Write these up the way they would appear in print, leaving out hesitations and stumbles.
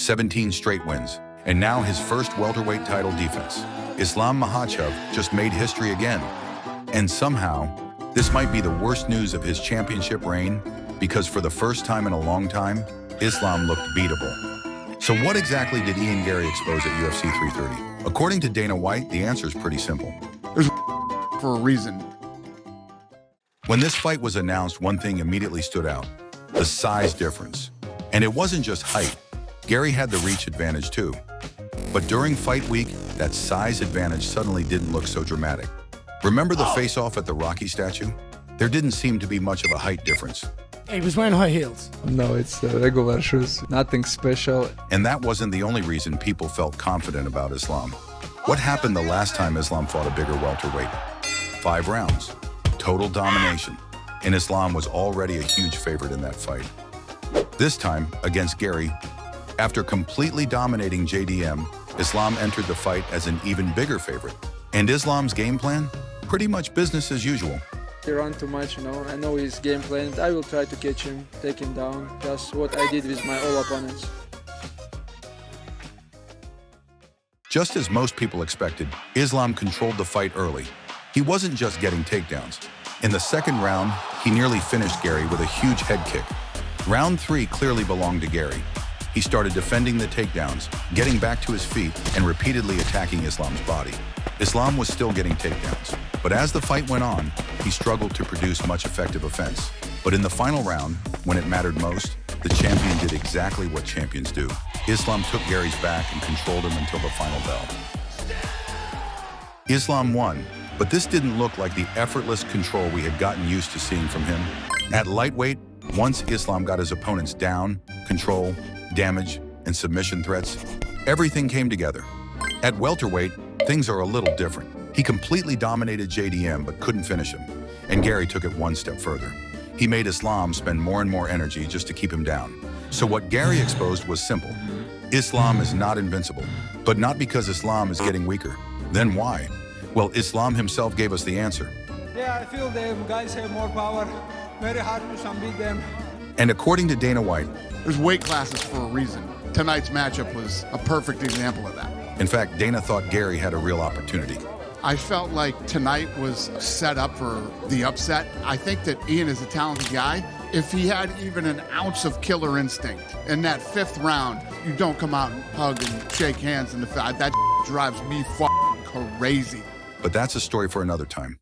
17 straight wins, and now his first welterweight title defense. Islam Makhachev just made history again. And somehow, this might be the worst news of his championship reign, because for the first time in a long time, Islam looked beatable. So what exactly did Ian Garry expose at UFC 330? According to Dana White, the answer is pretty simple. There's for a reason. When this fight was announced, one thing immediately stood out: the size difference. And it wasn't just height. Garry had the reach advantage too. But during fight week, that size advantage suddenly didn't look so dramatic. Remember the face-off at the Rocky statue? There didn't seem to be much of a height difference. He was wearing high heels. No, it's regular shoes, nothing special. And that wasn't the only reason people felt confident about Islam. What happened the last time Islam fought a bigger welterweight? 5 rounds, total domination, and Islam was already a huge favorite in that fight. This time, against Garry, after completely dominating JDM, Islam entered the fight as an even bigger favorite. And Islam's game plan? Pretty much business as usual. He ran too much, I know his game plan. I will try to catch him, take him down. That's what I did with my all opponents. Just as most people expected, Islam controlled the fight early. He wasn't just getting takedowns. In the second round, he nearly finished Garry with a huge head kick. Round 3 clearly belonged to Garry. He started defending the takedowns, getting back to his feet, and repeatedly attacking Islam's body. Islam was still getting takedowns, but as the fight went on, he struggled to produce much effective offense. But in the final round, when it mattered most, the champion did exactly what champions do. Islam took Garry's back and controlled him until the final bell. Islam won, but this didn't look like the effortless control we had gotten used to seeing from him. At lightweight, once Islam got his opponents down, control, damage, and submission threats, everything came together. At welterweight, things are a little different. He completely dominated JDM but couldn't finish him, and Garry took it one step further. He made Islam spend more and more energy just to keep him down. So what Garry exposed was simple. Islam is not invincible, but not because Islam is getting weaker. Then why? Well, Islam himself gave us the answer. Yeah, I feel the guys have more power. Very hard to beat them. And according to Dana White, There's weight classes for a reason. Tonight's matchup was a perfect example of that. in fact, Dana thought Garry had a real opportunity. I felt like tonight was set up for the upset. I think that Ian is a talented guy. If he had even an ounce of killer instinct in that 5th round, you don't come out and hug and shake hands in the fight. That drives me crazy. But that's a story for another time.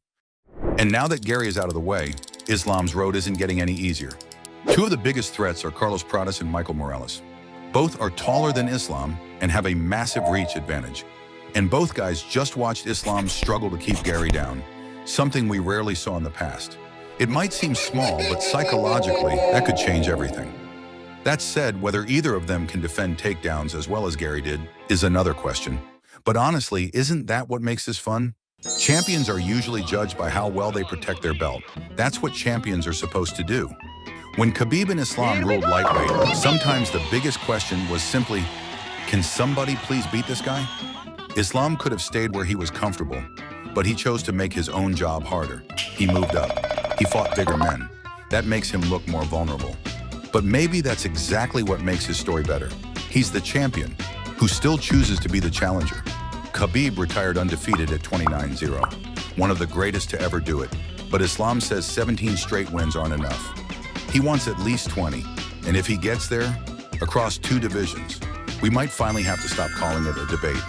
And now that Garry is out of the way, Islam's road isn't getting any easier. 2 of the biggest threats are Carlos Pradas and Michael Morales. Both are taller than Islam and have a massive reach advantage. And both guys just watched Islam struggle to keep Garry down, something we rarely saw in the past. It might seem small, but psychologically, that could change everything. That said, whether either of them can defend takedowns as well as Garry did is another question. But honestly, isn't that what makes this fun? Champions are usually judged by how well they protect their belt. That's what champions are supposed to do. When Khabib and Islam ruled lightweight, sometimes the biggest question was simply, can somebody please beat this guy? Islam could have stayed where he was comfortable, but he chose to make his own job harder. He moved up. He fought bigger men. That makes him look more vulnerable. But maybe that's exactly what makes his story better. He's the champion, who still chooses to be the challenger. Khabib retired undefeated at 29-0, one of the greatest to ever do it. But Islam says 17 straight wins aren't enough. He wants at least 20, and if he gets there, across 2 divisions, we might finally have to stop calling it a debate